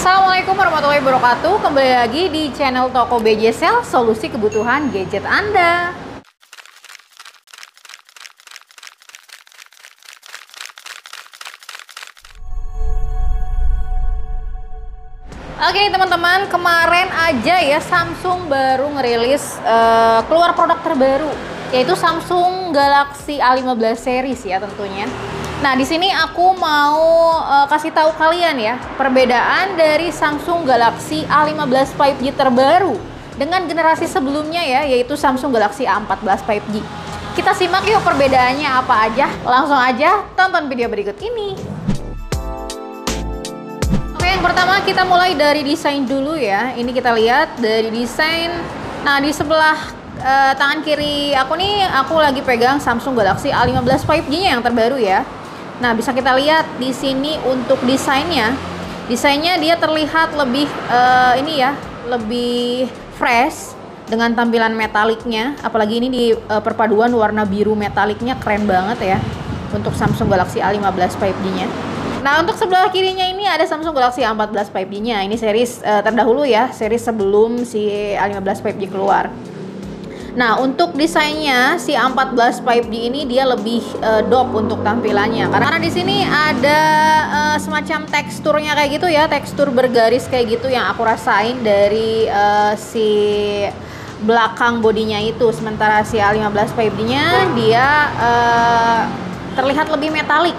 Assalamualaikum warahmatullahi wabarakatuh. Kembali lagi di channel Toko BJ Solusi Kebutuhan Gadget Anda. Oke teman-teman, kemarin aja ya Samsung baru ngerilis keluar produk terbaru, yaitu Samsung Galaxy A15 series ya tentunya. Nah, di sini aku mau kasih tahu kalian ya perbedaan dari Samsung Galaxy A15 5G terbaru dengan generasi sebelumnya ya, yaitu Samsung Galaxy A14 5G. Kita simak yuk perbedaannya apa aja. Langsung aja tonton video berikut ini. Oke, yang pertama kita mulai dari desain dulu ya. Ini kita lihat dari desain. Nah, di sebelah tangan kiri aku nih, aku lagi pegang Samsung Galaxy A15 5G-nya yang terbaru ya. Nah, bisa kita lihat di sini untuk desainnya dia terlihat lebih ini ya, lebih fresh dengan tampilan metaliknya. Apalagi ini di perpaduan warna biru metaliknya keren banget ya untuk Samsung Galaxy A15 5G-nya. Nah, untuk sebelah kirinya ini ada Samsung Galaxy A14 5G-nya. Ini series terdahulu ya, series sebelum si A15 5G keluar. Nah, untuk desainnya si A14 5G ini dia lebih dop untuk tampilannya. Karena di sini ada semacam teksturnya kayak gitu ya, tekstur bergaris kayak gitu yang aku rasain dari si belakang bodinya itu. Sementara si A15 5G-nya dia terlihat lebih metalik.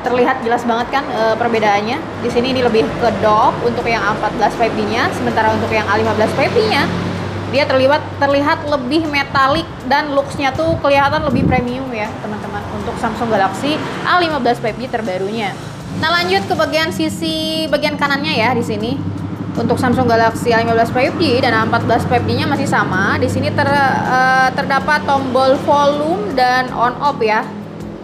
Terlihat jelas banget kan perbedaannya. Di sini ini lebih ke dop untuk yang A14 5G-nya, sementara untuk yang A15 5G-nya dia terlihat lebih metalik dan looks-nya tuh kelihatan lebih premium ya teman-teman untuk Samsung Galaxy A15 5G terbarunya. Nah, lanjut ke bagian kanannya ya di sini. Untuk Samsung Galaxy A15 5G dan A14 5G-nya masih sama. Di sini terdapat tombol volume dan on off ya.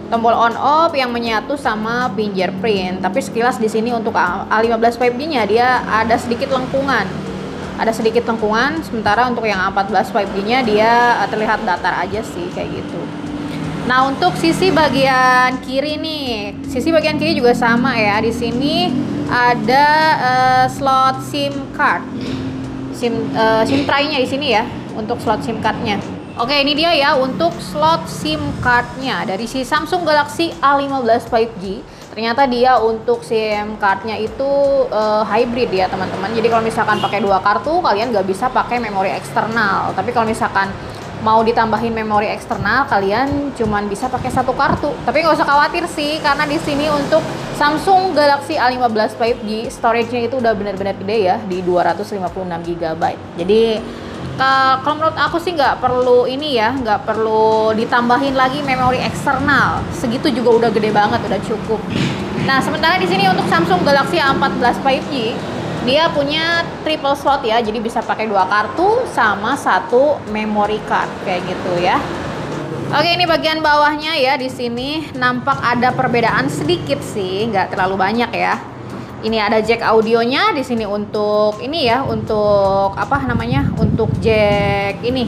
Tombol on off yang menyatu sama fingerprint. Tapi sekilas di sini untuk A15 5G-nya dia ada sedikit lengkungan. Sementara untuk yang A14 5G-nya dia terlihat datar aja sih kayak gitu. Nah, untuk sisi bagian kiri nih, sisi bagian kiri juga sama ya. Di sini ada slot SIM card, SIM tray-nya di sini ya untuk slot SIM card-nya. Oke, ini dia ya untuk slot SIM card-nya dari si Samsung Galaxy A15 5G. Ternyata dia untuk SIM card-nya itu hybrid ya teman-teman. Jadi kalau misalkan pakai dua kartu, kalian nggak bisa pakai memori eksternal. Tapi kalau misalkan mau ditambahin memori eksternal, kalian cuman bisa pakai satu kartu. Tapi nggak usah khawatir sih, karena di sini untuk Samsung Galaxy A15 5G storage-nya itu udah benar-benar gede ya, di 256 GB. Jadi kalau menurut aku sih nggak perlu ini ya, nggak perlu ditambahin lagi memori eksternal. Segitu juga udah gede banget, udah cukup. Nah, sementara di sini untuk Samsung Galaxy A14 5G dia punya triple slot ya, jadi bisa pakai dua kartu sama satu memory card kayak gitu ya. Oke, ini bagian bawahnya ya, di sini nampak ada perbedaan sedikit sih, nggak terlalu banyak ya. Ini ada jack audionya di sini untuk ini ya, untuk apa namanya? Untuk jack ini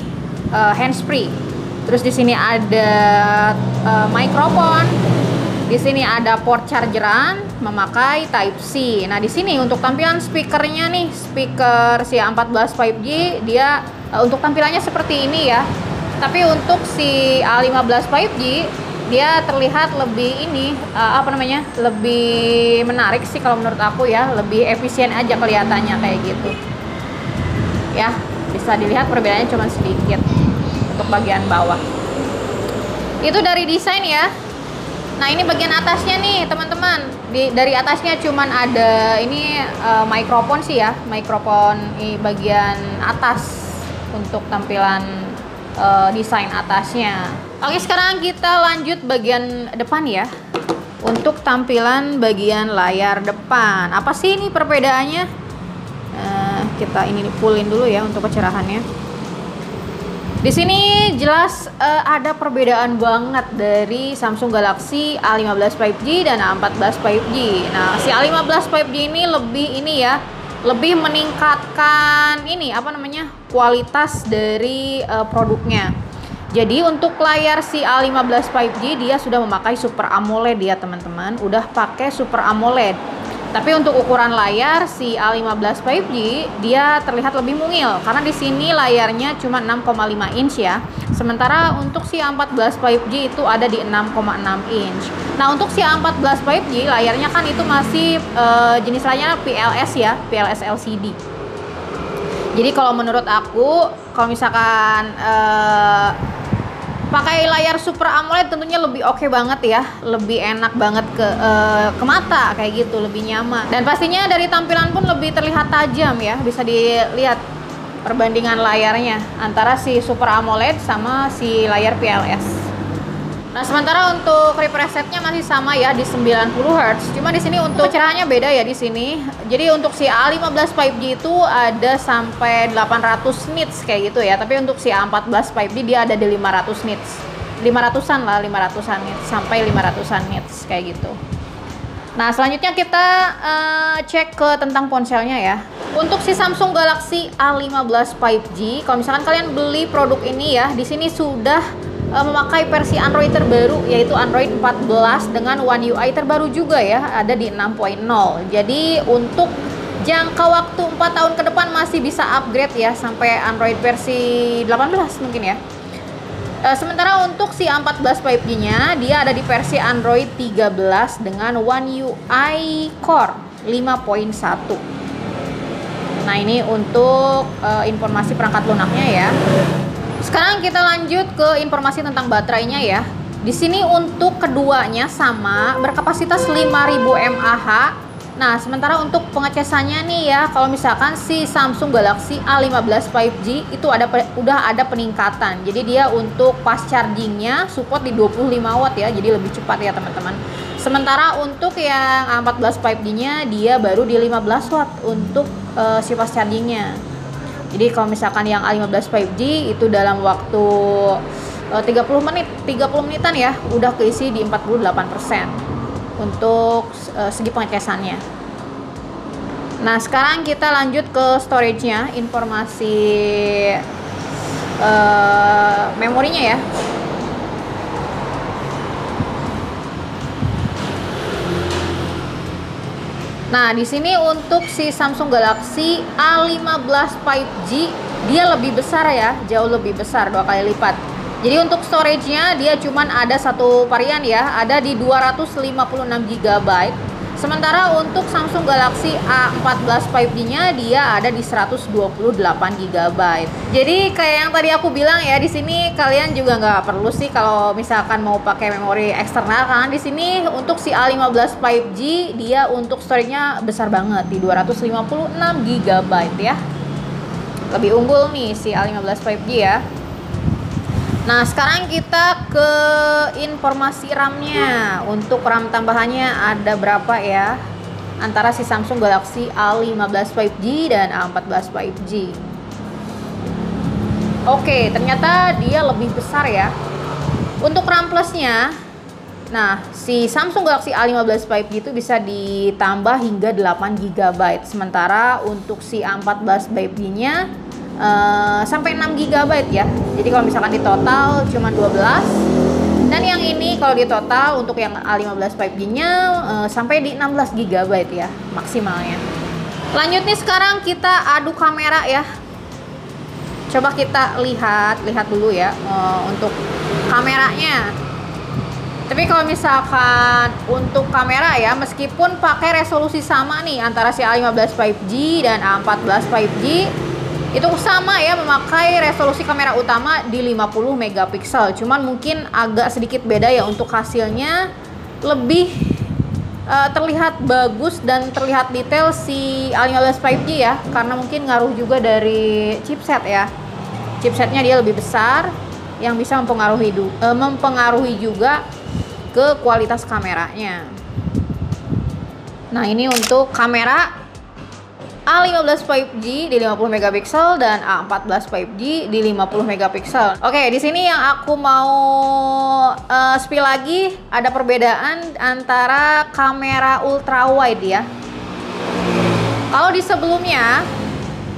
handsfree. Terus di sini ada mikrofon. Di sini ada port chargeran memakai Type C. Nah, di sini untuk tampilan speakernya nih, speaker si A14 5G dia untuk tampilannya seperti ini ya. Tapi untuk si A15 5G dia terlihat lebih ini lebih menarik sih kalau menurut aku ya, lebih efisien aja kelihatannya kayak gitu ya. Bisa dilihat perbedaannya cuma sedikit untuk bagian bawah. Itu dari desain ya. Nah, ini bagian atasnya nih teman-teman. Dari atasnya cuman ada ini mikrofon sih ya, mikrofon di bagian atas untuk tampilan desain atasnya. Oke, sekarang kita lanjut bagian depan ya. Untuk tampilan bagian layar depan, apa sih ini perbedaannya? Kita ini fullin dulu ya untuk kecerahannya. Di sini jelas ada perbedaan banget dari Samsung Galaxy A15 5G dan A14 5G. Nah, si A15 5G ini lebih ini ya, lebih meningkatkan ini kualitas dari produknya. Jadi untuk layar si A15 5G dia sudah memakai Super AMOLED ya teman-teman, udah pakai Super AMOLED. Tapi untuk ukuran layar si A15 5G dia terlihat lebih mungil karena di sini layarnya cuma 6,5 inch ya. Sementara untuk si A14 5G itu ada di 6,6 inch. Nah, untuk si A14 5G layarnya kan itu masih jenis layarnya PLS ya, PLS LCD. Jadi kalau menurut aku kalau misalkan pakai layar Super AMOLED tentunya lebih oke banget ya, lebih enak banget ke mata kayak gitu, lebih nyaman. Dan pastinya dari tampilan pun lebih terlihat tajam ya, bisa dilihat perbandingan layarnya antara si Super AMOLED sama si layar PLS. Nah, sementara untuk refresh rate-nya masih sama ya di 90 Hz. Cuma di sini untuk cerahannya beda ya di sini. Jadi untuk si A15 5G itu ada sampai 800 nits kayak gitu ya. Tapi untuk si A14 5G dia ada di 500 nits. 500-an lah, 500-an nits sampai 500-an nits kayak gitu. Nah, selanjutnya kita cek ke tentang ponselnya ya. Untuk si Samsung Galaxy A15 5G, kalau misalkan kalian beli produk ini ya, di sini sudah memakai versi Android terbaru yaitu Android 14 dengan One UI terbaru juga ya, ada di 6.0. Jadi untuk jangka waktu 4 tahun ke depan masih bisa upgrade ya sampai Android versi 18 mungkin ya. Sementara untuk si A14 5G nya dia ada di versi Android 13 dengan One UI Core 5.1. Nah, ini untuk informasi perangkat lunaknya ya. Sekarang kita lanjut ke informasi tentang baterainya ya. Di sini untuk keduanya sama, berkapasitas 5000 mAh. Nah, sementara untuk pengecasannya nih ya, kalau misalkan si Samsung Galaxy A15 5G itu udah ada peningkatan. Jadi dia untuk fast chargingnya support di 25 watt ya, jadi lebih cepat ya teman-teman. Sementara untuk yang A14 5G-nya dia baru di 15 watt untuk si fast chargingnya. Jadi kalau misalkan yang A15 5G itu dalam waktu 30 menitan ya udah keisi di 48% untuk segi pengecasannya. Nah, sekarang kita lanjut ke storage-nya, informasi memorinya ya. Nah, di sini untuk si Samsung Galaxy A15 5G dia lebih besar ya, jauh lebih besar, 2 kali lipat. Jadi untuk storage-nya dia cuman ada satu varian ya, ada di 256 GB. Sementara untuk Samsung Galaxy A14 5G-nya dia ada di 128 GB. Jadi kayak yang tadi aku bilang ya, di sini kalian juga nggak perlu sih kalau misalkan mau pakai memori eksternal, karena di sini untuk si A15 5G dia untuk storage-nya besar banget di 256 GB ya. Lebih unggul nih si A15 5G ya. Nah, sekarang kita ke informasi RAM-nya. Untuk RAM tambahannya ada berapa ya? Antara si Samsung Galaxy A15 5G dan A14 5G. Oke, ternyata dia lebih besar ya. Untuk RAM plusnya, nah si Samsung Galaxy A15 5G itu bisa ditambah hingga 8 GB. Sementara untuk si A14 5G-nya sampai 6 GB ya. Jadi kalau misalkan di total cuma 12. Dan yang ini kalau di total untuk yang A15 5G-nya sampai di 16 GB ya maksimalnya. Lanjut nih, sekarang kita adu kamera ya. Coba kita lihat dulu ya untuk kameranya. Tapi kalau misalkan untuk kamera ya, meskipun pakai resolusi sama nih antara si A15 5G dan A14 5G, itu sama ya, memakai resolusi kamera utama di 50 megapiksel. Cuman mungkin agak sedikit beda ya, untuk hasilnya lebih terlihat bagus dan terlihat detail si A15 5G ya, karena mungkin ngaruh juga dari chipset ya. Chipsetnya dia lebih besar yang bisa mempengaruhi juga ke kualitas kameranya. Nah, ini untuk kamera A15 5G di 50 megapiksel dan A14 5G di 50 megapiksel. Oke, di sini yang aku mau spill lagi, ada perbedaan antara kamera ultra wide ya. Kalau di sebelumnya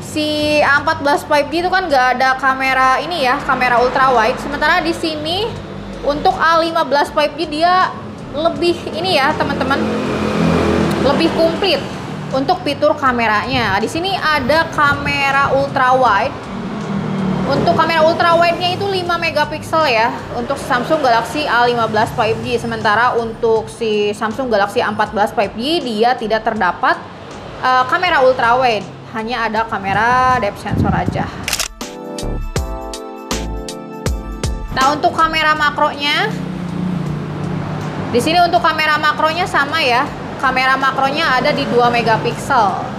si A14 5G itu kan nggak ada kamera ini ya, kamera ultra wide. Sementara di sini untuk A15 5G dia lebih ini ya teman-teman, lebih komplit. untuk fitur kameranya. Di sini ada kamera ultra wide. Untuk kamera ultra wide-nya itu 5 megapiksel ya untuk Samsung Galaxy A15 5G. Sementara untuk si Samsung Galaxy A14 5G dia tidak terdapat kamera ultra wide, hanya ada kamera depth sensor aja. Nah, untuk kamera makronya, di sini untuk kamera makronya sama ya. Kamera makronya ada di 2 megapiksel.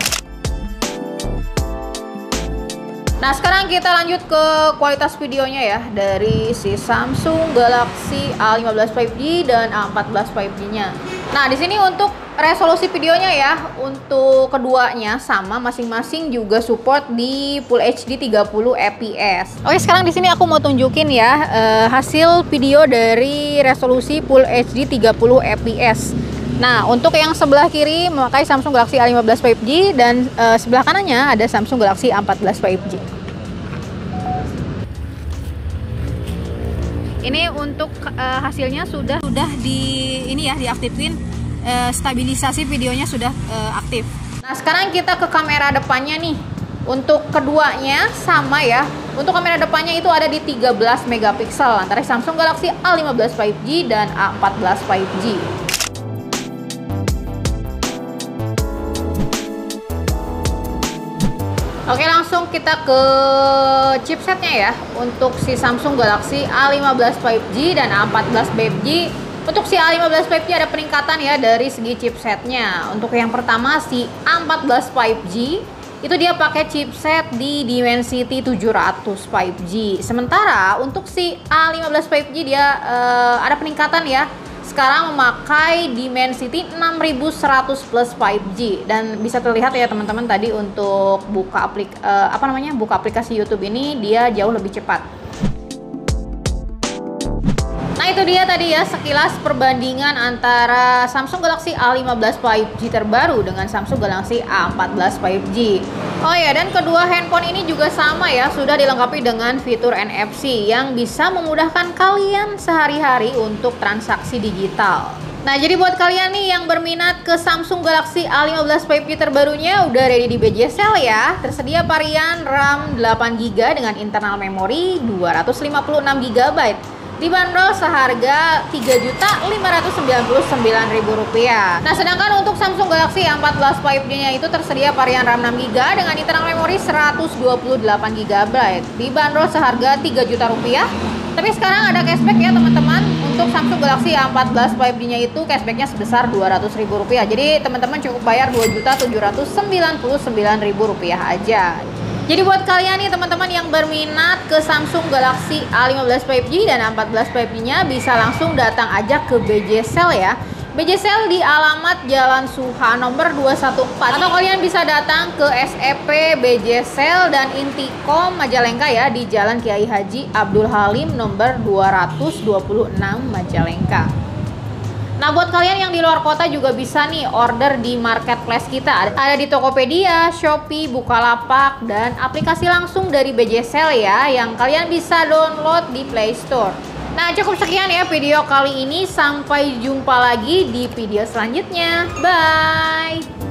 Nah, sekarang kita lanjut ke kualitas videonya ya dari si Samsung Galaxy A15 5G dan A14 5G-nya. Nah, di sini untuk resolusi videonya ya, untuk keduanya sama, masing-masing juga support di Full HD 30 fps. Oke, sekarang di sini aku mau tunjukin ya hasil video dari resolusi Full HD 30 fps. Nah, untuk yang sebelah kiri memakai Samsung Galaxy A15 5G dan sebelah kanannya ada Samsung Galaxy A14 5G. Ini untuk hasilnya sudah di ini ya, diaktifin, stabilisasi videonya sudah aktif. Nah, sekarang kita ke kamera depannya nih. Untuk keduanya sama ya. Untuk kamera depannya itu ada di 13 megapiksel antara Samsung Galaxy A15 5G dan A14 5G. Oke, langsung kita ke chipsetnya ya. Untuk si Samsung Galaxy A15 5G dan A14 5G. Untuk si A15 5G ada peningkatan ya dari segi chipsetnya. Untuk yang pertama si A14 5G itu dia pakai chipset di Dimensity 700 5G. Sementara untuk si A15 5G dia ada peningkatan ya. Sekarang memakai Dimensity 6100 plus 5G dan bisa terlihat ya teman-teman tadi untuk buka buka aplikasi YouTube ini dia jauh lebih cepat. Nah, itu dia tadi ya sekilas perbandingan antara Samsung Galaxy A15 5G terbaru dengan Samsung Galaxy A14 5G. Oh ya, dan kedua handphone ini juga sama ya, sudah dilengkapi dengan fitur NFC yang bisa memudahkan kalian sehari-hari untuk transaksi digital. Nah, jadi buat kalian nih yang berminat ke Samsung Galaxy A15 5G terbarunya udah ready di BJSL ya. Tersedia varian RAM 8GB dengan internal memori 256GB. Dibanderol seharga Rp3.599.000. Nah, sedangkan untuk Samsung Galaxy A14 5G-nya itu tersedia varian RAM 6GB dengan internal memori 128GB. Dibanderol seharga Rp3.000.000. Tapi sekarang ada cashback ya teman-teman. Untuk Samsung Galaxy A14 5G-nya itu cashbacknya sebesar Rp200.000. Jadi teman-teman cukup bayar Rp2.799.000 aja. Jadi buat kalian nih teman-teman yang berminat ke Samsung Galaxy A15 5G dan A14 5G-nya bisa langsung datang aja ke BJSL ya. BJSL di alamat Jalan Suha nomor 214. Atau kalian bisa datang ke SEP BJSL dan Intikom Majalengka ya di Jalan Kiai Haji Abdul Halim nomor 226 Majalengka. Nah, buat kalian yang di luar kota juga bisa nih order di marketplace kita. Ada di Tokopedia, Shopee, Bukalapak, dan aplikasi langsung dari BJSL ya, yang kalian bisa download di Play Store. Nah, cukup sekian ya video kali ini. Sampai jumpa lagi di video selanjutnya. Bye!